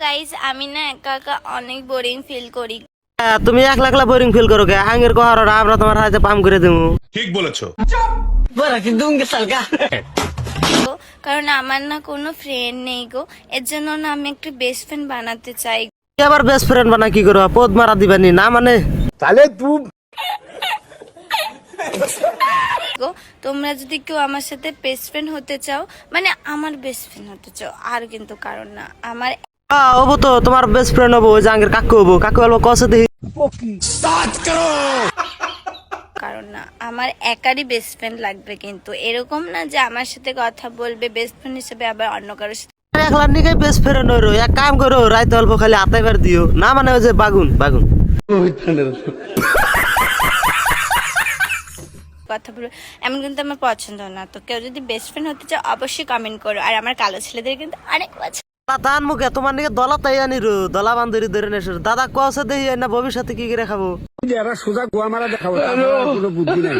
Guys আমি না একা একা অনেক বোরিং ফিল করি। তুমি একলা একলা বোরিং ফিল করো কে? আঙ্গের কহারটা আমরা তোমার হাতে পাম করে দেবো। ঠিক বলেছো। গো, কারণ আমার না কোনো ফ্রেন্ড নেই গো, এর জন্য না আমি একটা বেস্ট ফ্রেন্ড বানাতে চাই আবার বেস্ট ফ্রেন্ড বানা কি করো? পদ মারা দিবানি না মানে? তাহলে তুই গো। তোমরা যদি কেউ আমার সাথে বেস্ট ফ্রেন্ড হতে চাও, মানে আমার বেস্ট ফ্রেন্ড হতে চাও, আর কিন্তু কারণ না, আমার হবো তো, তোমার বেস্ট ফ্রেন্ড হবো। ওই যে আঙ্গের কাকু হবো। কাকু বলবো কষে দেখি। কারণ না, আমার একারই বেস্ট ফ্রেন্ড লাগবে, কিন্তু এরকম না যে আমার সাথে কথা বলবে বেস্ট ফ্রেন্ড হিসেবে আবার অন্য কারোর সাথে একলা নিকে বেস্ট ফ্রেন্ড হইরো। এক কাম করো, রাইতে অল্প খালি আতাইবার দিও না মানে ওই যে বাগুন বাগুন কথা বলবে, এমন কিন্তু আমার পছন্দ না। তো কেউ যদি বেস্ট ফ্রেন্ড হতে চাও অবশ্যই কমেন্ট করো। আর আমার কালো ছেলেদের কিন্তু অনেক পছন্দ। তান মুখে তোমার নিকে দলা তাই আনিরো, দলা বান্ধরি ধরে নেছো দাদা কষে দেখি না ভবিষ্যতে কি করে খাবো। সোজা গোয়া মারা দেখাবো, তার কোনো বুদ্ধি নাই।